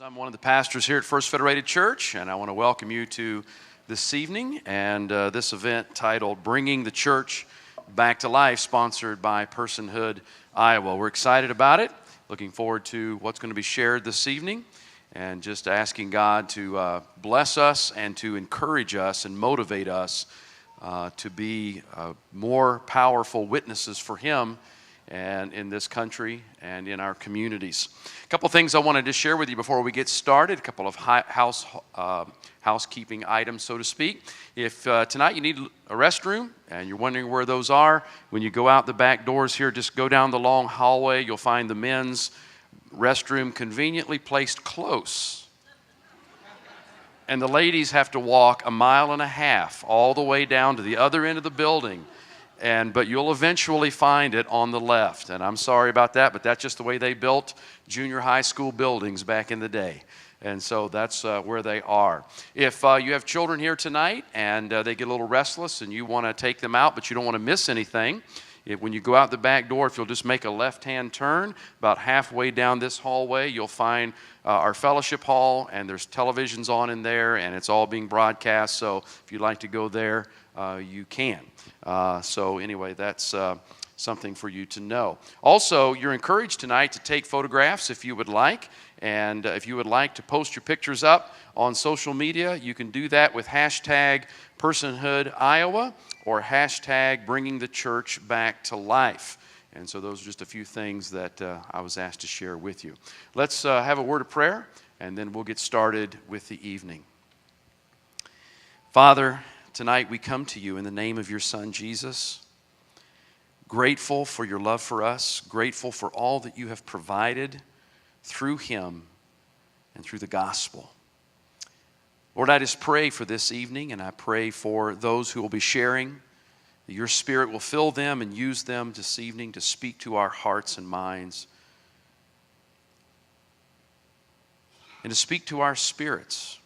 I'm one of the pastors here at First Federated Church, and I want to welcome you to this evening and this event titled Bringing the Church Back to Life, sponsored by Parenthood, Iowa. We're excited about it, looking forward to what's going to be shared this evening, and just asking God to bless us and to encourage us and motivate us to be more powerful witnesses for Him and in this country and in our communities. A couple things I wanted to share with you before we get started, a couple of housekeeping items, so to speak. If tonight you need a restroom and you're wondering where those are, when you go out the back doors here, just go down the long hallway. You'll find the men's restroom conveniently placed close. And the ladies have to walk 1.5 miles all the way down to the other end of the building. But you'll eventually find it on the left. And I'm sorry about that, but that's just the way they built junior high school buildings back in the day. And so that's where they are. If you have children here tonight and they get a little restless and you want to take them out, but you don't want to miss anything, when you go out the back door, if you'll just make a left-hand turn, about halfway down this hallway, you'll find our fellowship hall, and there's televisions on in there, and it's all being broadcast. So if you'd like to go there, you can. So anyway, that's something for you to know. Also, you're encouraged tonight to take photographs if you would like. And if you would like to post your pictures up on social media, you can do that with hashtag Personhood Iowa or hashtag Bringing the Church Back to Life. And so those are just a few things that I was asked to share with you. Let's have a word of prayer, and then we'll get started with the evening. Father, tonight we come to you in the name of your Son, Jesus, grateful for your love for us, grateful for all that you have provided through him and through the gospel. Lord, I just pray for this evening, and I pray for those who will be sharing, that your Spirit will fill them and use them this evening to speak to our hearts and minds, and to speak to our spirits.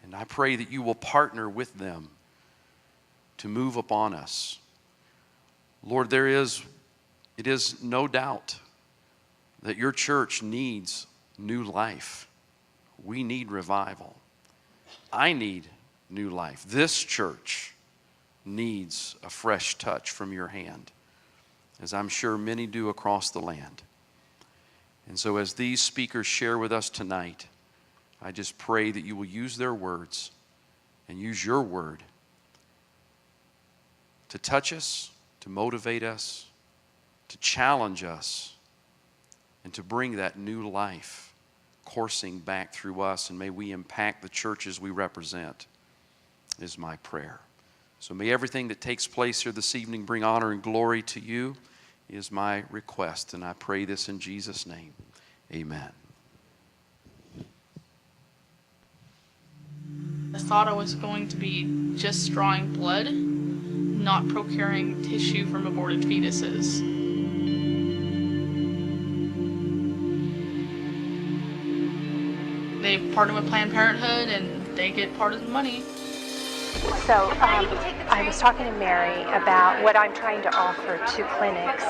And I pray that you will partner with them to move upon us. Lord, it is no doubt that your church needs new life. We need revival. I need new life. This church needs a fresh touch from your hand, as I'm sure many do across the land. And so as these speakers share with us tonight, I just pray that you will use their words and use your word to touch us, to motivate us, to challenge us, and to bring that new life coursing back through us. And may we impact the churches we represent, is my prayer. So may everything that takes place here this evening bring honor and glory to you, is my request. And I pray this in Jesus' name. Amen. I thought I was going to be just drawing blood, not procuring tissue from aborted fetuses. They partner with Planned Parenthood and they get part of the money. So I was talking to Mary about what I'm trying to offer to clinics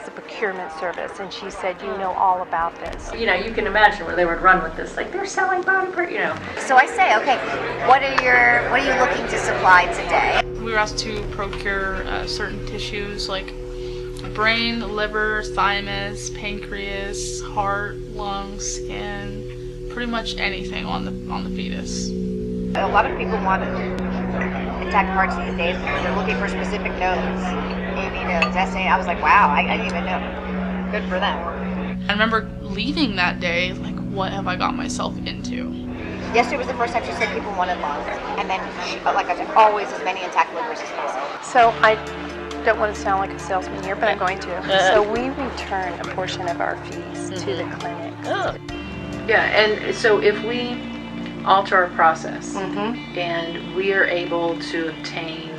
as a procurement service, and she said, you know all about this. You know, you can imagine where they would run with this, like they're selling body part, you know. So I say, okay, what are you looking to supply today? We were asked to procure certain tissues like brain, liver, thymus, pancreas, heart, lungs, skin, pretty much anything on the fetus. A lot of people want intact parts these days because they're looking for specific nodes, AB nodes, SA. I was like, wow, I didn't even know. Good for them. I remember leaving that day, like, what have I got myself into? Yesterday was the first time she said people wanted lungs, and then, like I said, always as many intact livers as possible. So I don't want to sound like a salesman here, but I'm going to. So we return a portion of our fees to the clinic. Oh. Yeah, and so if we alter our process and we are able to obtain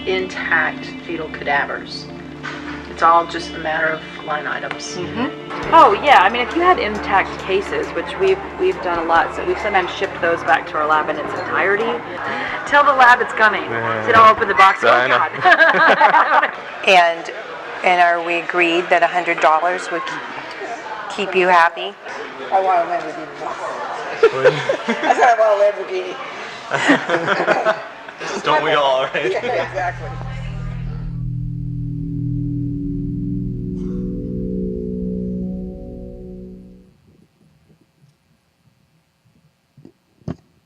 intact fetal cadavers, it's all just a matter of line items. Oh yeah, I mean if you had intact cases, which we've done a lot, so we've sometimes shipped those back to our lab in its entirety. Tell the lab it's coming. Did I open the box? Oh God. And we agreed that $100 would keep you happy? I want a Lamborghini. I said I want a Lamborghini. Don't we all, right? Yeah, exactly.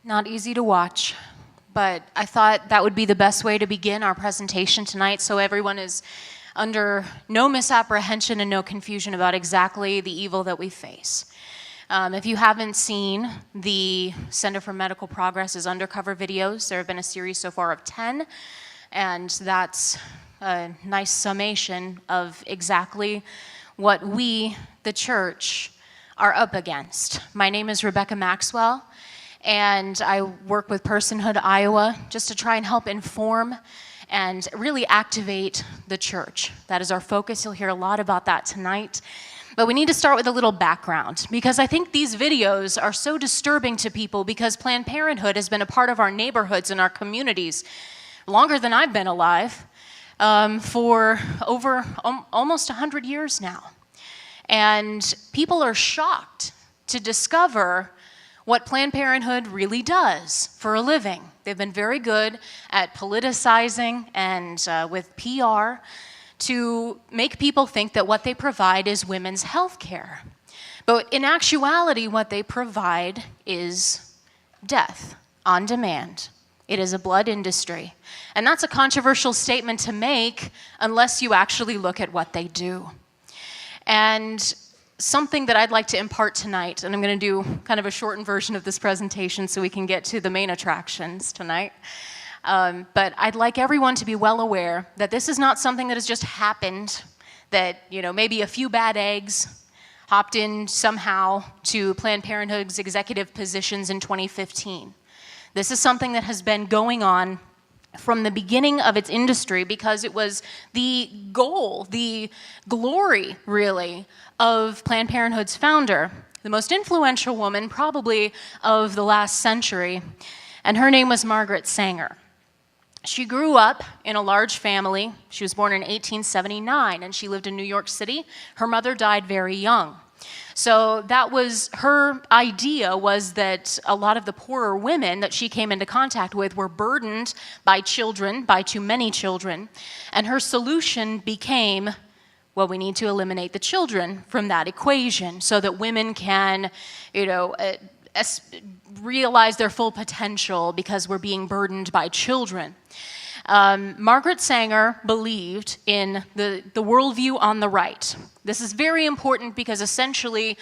Not easy to watch, but I thought that would be the best way to begin our presentation tonight so everyone is under no misapprehension and no confusion about exactly the evil that we face. If you haven't seen the Center for Medical Progress's undercover videos, there have been a series so far of 10, and that's a nice summation of exactly what we, the church, are up against. My name is Rebekah Maxwell, and I work with Parenthood, Iowa, just to try and help inform and really activate the church. That is our focus. You'll hear a lot about that tonight. But we need to start with a little background, because I think these videos are so disturbing to people because Planned Parenthood has been a part of our neighborhoods and our communities longer than I've been alive, for over almost 100 years now. And people are shocked to discover what Planned Parenthood really does for a living. They've been very good at politicizing and with PR to make people think that what they provide is women's health care. But in actuality, what they provide is death on demand. It is a blood industry. And that's a controversial statement to make unless you actually look at what they do. And something that I'd like to impart tonight, and I'm going to do kind of a shortened version of this presentation so we can get to the main attractions tonight. But I'd like everyone to be well aware that this is not something that has just happened, that, maybe a few bad eggs hopped in somehow to Planned Parenthood's executive positions in 2015. This is something that has been going on from the beginning of its industry because it was the goal, the glory, really, of Planned Parenthood's founder, the most influential woman probably of the last century, and her name was Margaret Sanger. She grew up in a large family. She was born in 1879, and she lived in New York City. Her mother died very young. So that was her idea, was that a lot of the poorer women that she came into contact with were burdened by children, by too many children. And her solution became, well, we need to eliminate the children from that equation so that women can, realize their full potential because we're being burdened by children. Margaret Sanger believed in the worldview on the right. This is very important because essentially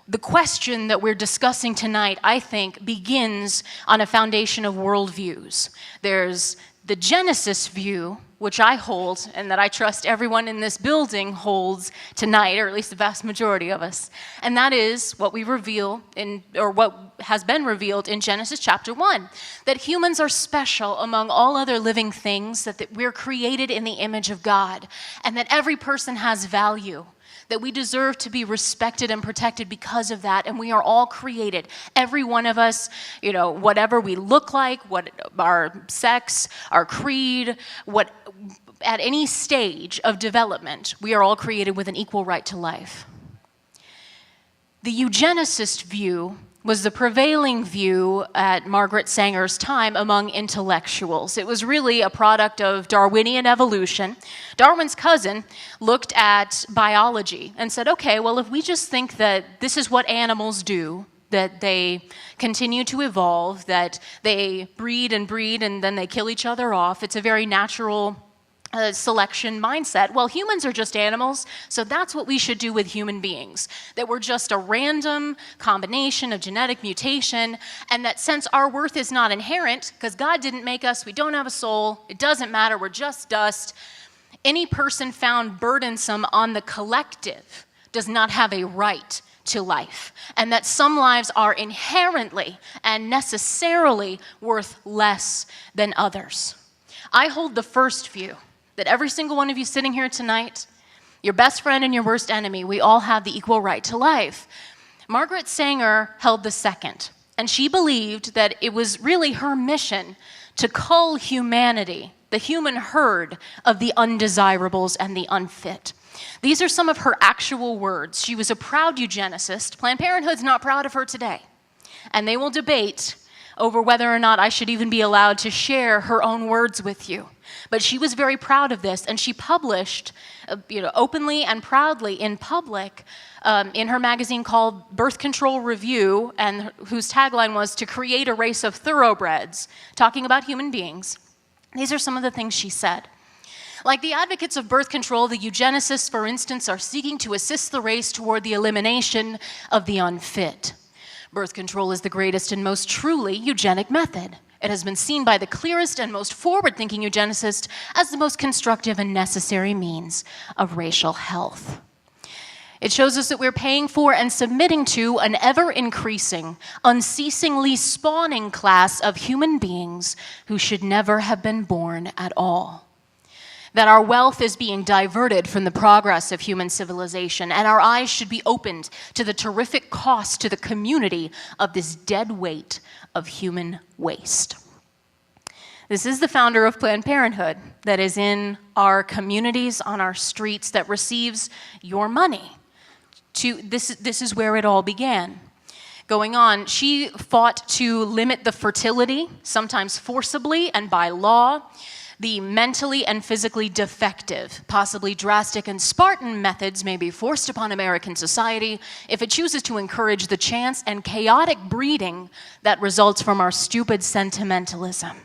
the question that we're discussing tonight, I think, begins on a foundation of worldviews. There's the Genesis view, which I hold, and that I trust everyone in this building holds tonight, or at least the vast majority of us. And that is what we reveal what has been revealed in Genesis chapter 1, that humans are special among all other living things, that we're created in the image of God, and that every person has value, that we deserve to be respected and protected because of that, and we are all created. Every one of us, whatever we look like, what our sex, our creed, at any stage of development, we are all created with an equal right to life. The eugenicist view was the prevailing view at Margaret Sanger's time among intellectuals. It was really a product of Darwinian evolution. Darwin's cousin looked at biology and said, okay, well, if we just think that this is what animals do, that they continue to evolve, that they breed and then they kill each other off, it's a very natural selection mindset. Well, humans are just animals, so that's what we should do with human beings. That we're just a random combination of genetic mutation, and that since our worth is not inherent, because God didn't make us, we don't have a soul, it doesn't matter, we're just dust, any person found burdensome on the collective does not have a right to life, and that some lives are inherently and necessarily worth less than others. I hold the first view, that every single one of you sitting here tonight, your best friend and your worst enemy, we all have the equal right to life. Margaret Sanger held the second, and she believed that it was really her mission to cull humanity, the human herd of the undesirables and the unfit. These are some of her actual words. She was a proud eugenicist. Planned Parenthood's not proud of her today. And they will debate over whether or not I should even be allowed to share her own words with you. But she was very proud of this, and she published openly and proudly in public in her magazine called Birth Control Review, and whose tagline was "To create a race of thoroughbreds," talking about human beings. These are some of the things she said. Like the advocates of birth control, the eugenicists, for instance, are seeking to assist the race toward the elimination of the unfit. Birth control is the greatest and most truly eugenic method. It has been seen by the clearest and most forward-thinking eugenicist as the most constructive and necessary means of racial health. It shows us that we're paying for and submitting to an ever-increasing, unceasingly spawning class of human beings who should never have been born at all. That our wealth is being diverted from the progress of human civilization, and our eyes should be opened to the terrific cost to the community of this dead weight of human waste. This is the founder of Planned Parenthood that is in our communities, on our streets, that receives your money. This is where it all began. Going on, she fought to limit the fertility, sometimes forcibly and by law, the mentally and physically defective, possibly drastic and Spartan methods may be forced upon American society if it chooses to encourage the chance and chaotic breeding that results from our stupid sentimentalism.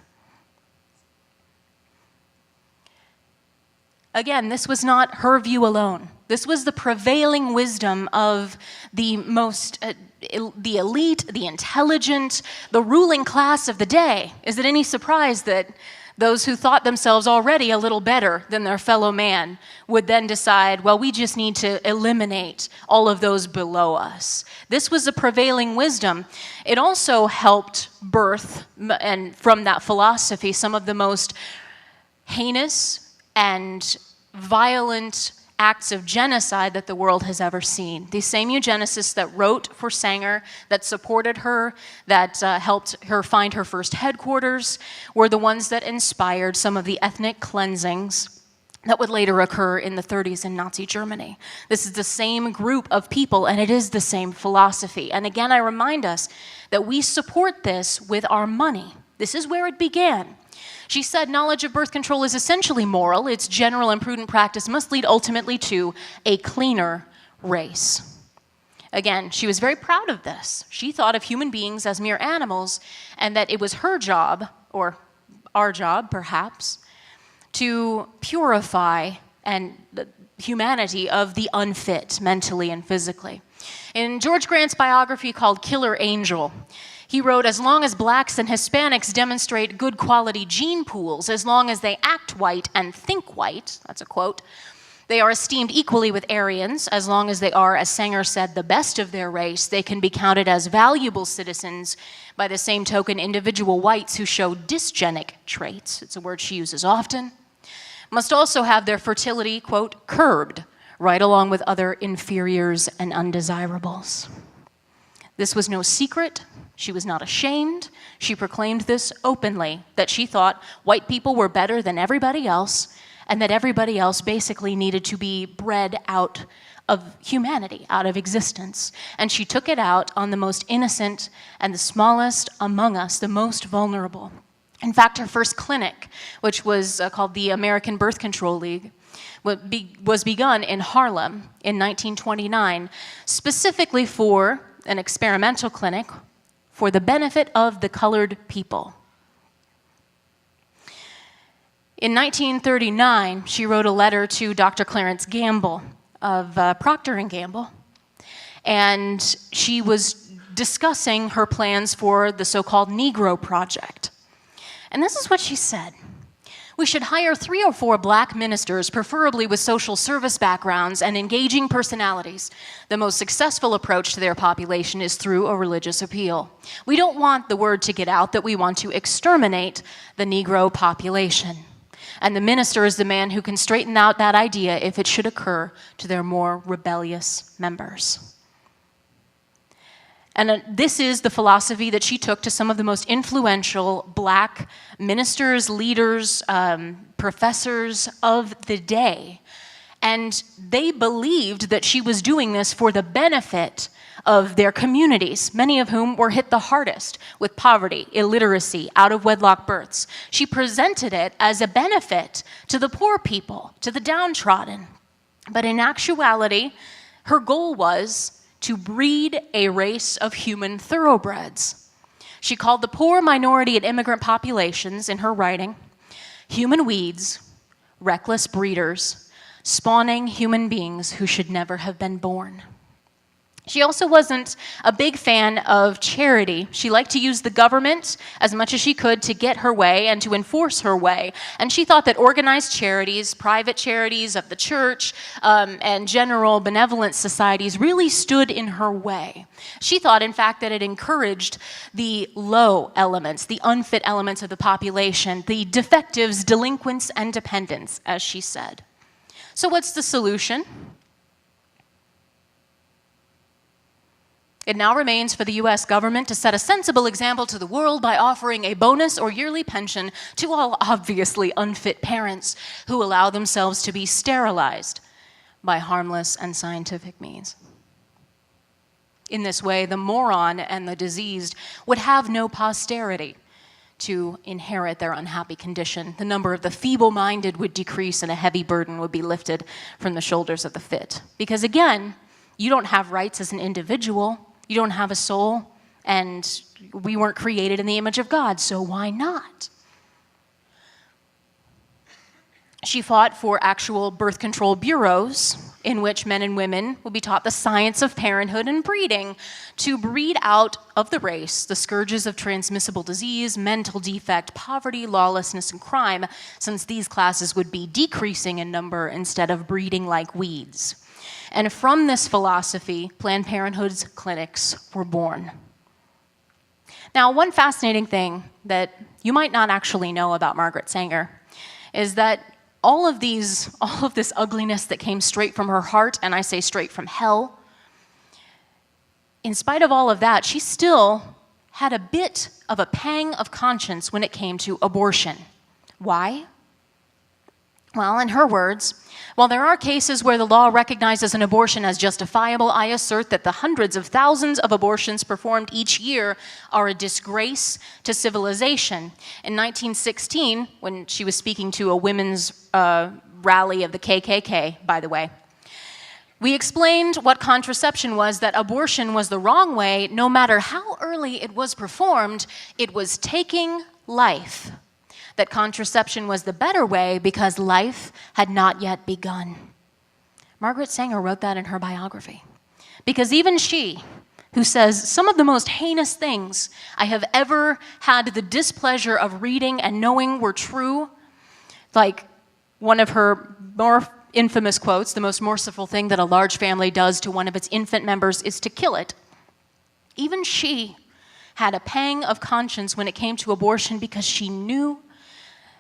Again, this was not her view alone. This was the prevailing wisdom of the elite, the intelligent, the ruling class of the day. Is it any surprise that those who thought themselves already a little better than their fellow man would then decide, well, we just need to eliminate all of those below us? This was a prevailing wisdom. It also helped birth, and from that philosophy, some of the most heinous and violent acts of genocide that the world has ever seen. These same eugenicists that wrote for Sanger, that supported her, that helped her find her first headquarters, were the ones that inspired some of the ethnic cleansings that would later occur in the 30s in Nazi Germany. This is the same group of people, and it is the same philosophy. And again, I remind us that we support this with our money. This is where it began. She said knowledge of birth control is essentially moral. Its general and prudent practice must lead ultimately to a cleaner race. Again, she was very proud of this. She thought of human beings as mere animals, and that it was her job, or our job perhaps, to purify the humanity of the unfit mentally and physically. In George Grant's biography called Killer Angel, he wrote, as long as blacks and Hispanics demonstrate good quality gene pools, as long as they act white and think white, that's a quote, they are esteemed equally with Aryans. As long as they are, as Sanger said, the best of their race, they can be counted as valuable citizens by the same token individual whites who show dysgenic traits, it's a word she uses often, must also have their fertility, quote, curbed, right along with other inferiors and undesirables. This was no secret. She was not ashamed. She proclaimed this openly, that she thought white people were better than everybody else, and that everybody else basically needed to be bred out of humanity, out of existence. And she took it out on the most innocent and the smallest among us, the most vulnerable. In fact, her first clinic, which was called the American Birth Control League, was begun in Harlem in 1929, specifically for an experimental clinic for the benefit of the colored people. In 1939, she wrote a letter to Dr. Clarence Gamble of Procter & Gamble, and she was discussing her plans for the so-called Negro Project. And this is what she said. We should hire 3 or 4 black ministers, preferably with social service backgrounds and engaging personalities. The most successful approach to their population is through a religious appeal. We don't want the word to get out that we want to exterminate the Negro population. And the minister is the man who can straighten out that idea if it should occur to their more rebellious members. And this is the philosophy that she took to some of the most influential black ministers, leaders, professors of the day. And they believed that she was doing this for the benefit of their communities, many of whom were hit the hardest with poverty, illiteracy, out-of-wedlock births. She presented it as a benefit to the poor people, to the downtrodden. But in actuality, her goal was to breed a race of human thoroughbreds. She called the poor, minority, and immigrant populations, in her writing, human weeds, reckless breeders, spawning human beings who should never have been born. She also wasn't a big fan of charity. She liked to use the government as much as she could to get her way and to enforce her way. And she thought that organized charities, private charities of the church, and general benevolent societies really stood in her way. She thought, in fact, that it encouraged the low elements, the unfit elements of the population, the defectives, delinquents, and dependents, as she said. So what's the solution? It now remains for the U.S. government to set a sensible example to the world by offering a bonus or yearly pension to all obviously unfit parents who allow themselves to be sterilized by harmless and scientific means. In this way, the moron and the diseased would have no posterity to inherit their unhappy condition. The number of the feeble-minded would decrease and a heavy burden would be lifted from the shoulders of the fit. Because again, you don't have rights as an individual. You don't have a soul, and we weren't created in the image of God, so why not? She fought for actual birth control bureaus in which men and women will be taught the science of parenthood and breeding to breed out of the race the scourges of transmissible disease, mental defect, poverty, lawlessness, and crime, since these classes would be decreasing in number instead of breeding like weeds. And from this philosophy, Planned Parenthood's clinics were born. Now, one fascinating thing that you might not actually know about Margaret Sanger is that all of this ugliness that came straight from her heart, and I say straight from hell, in spite of all of that, she still had a bit of a pang of conscience when it came to abortion. Why? Well, in her words, while there are cases where the law recognizes an abortion as justifiable, I assert that the hundreds of thousands of abortions performed each year are a disgrace to civilization. In 1916, when she was speaking to a women's rally of the KKK, by the way, we explained what contraception was, that abortion was the wrong way. No matter how early it was performed, it was taking life. That contraception was the better way because life had not yet begun. Margaret Sanger wrote that in her biography. Because even she, who says some of the most heinous things I have ever had the displeasure of reading and knowing were true, like one of her more infamous quotes, the most merciful thing that a large family does to one of its infant members is to kill it. Even she had a pang of conscience when it came to abortion because she knew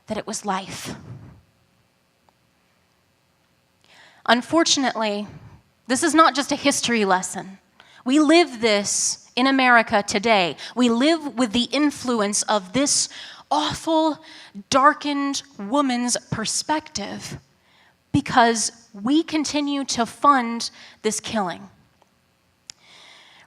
that it was life. Unfortunately, this is not just a history lesson. We live this in America today. We live with the influence of this awful, darkened woman's perspective because we continue to fund this killing.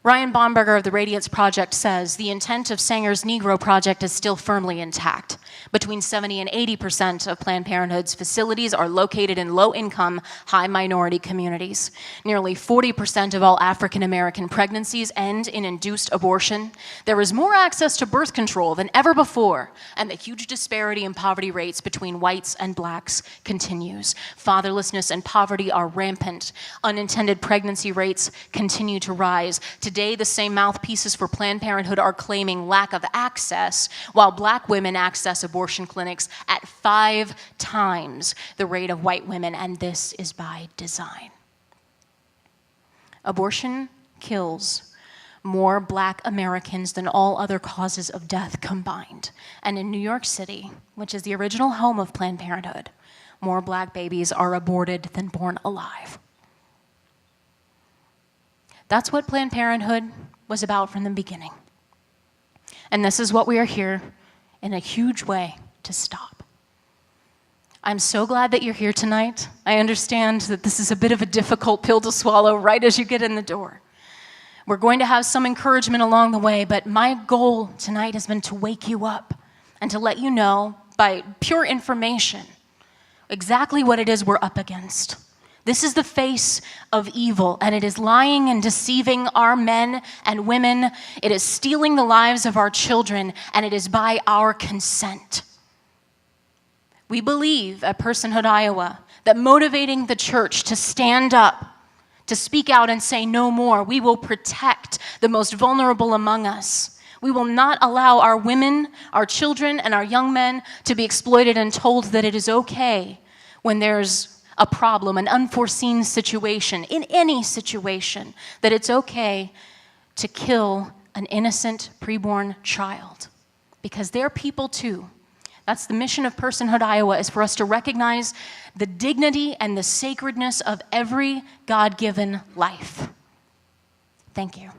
Ryan Bomberger of the Radiance Project says the intent of Sanger's Negro Project is still firmly intact. Between 70 and 80% of Planned Parenthood's facilities are located in low-income, high-minority communities. Nearly 40% of all African-American pregnancies end in induced abortion. There is more access to birth control than ever before, and the huge disparity in poverty rates between whites and blacks continues. Fatherlessness and poverty are rampant. Unintended pregnancy rates continue to rise. Today, the same mouthpieces for Planned Parenthood are claiming lack of access, while black women access abortion clinics at 5 times the rate of white women, and this is by design. Abortion kills more black Americans than all other causes of death combined. And in New York City, which is the original home of Planned Parenthood, more black babies are aborted than born alive. That's what Planned Parenthood was about from the beginning. And this is what we are here in a huge way to stop. I'm so glad that you're here tonight. I understand that this is a bit of a difficult pill to swallow right as you get in the door. We're going to have some encouragement along the way, but my goal tonight has been to wake you up and to let you know by pure information exactly what it is we're up against. This is the face of evil, and it is lying and deceiving our men and women. It is stealing the lives of our children, and it is by our consent. We believe at Personhood Iowa that motivating the church to stand up, to speak out and say no more, we will protect the most vulnerable among us. We will not allow our women, our children, and our young men to be exploited and told that it is okay when there's a problem, an unforeseen situation, in any situation, that it's okay to kill an innocent preborn child. Because they're people too. That's the mission of Personhood Iowa, is for us to recognize the dignity and the sacredness of every God-given life. Thank you.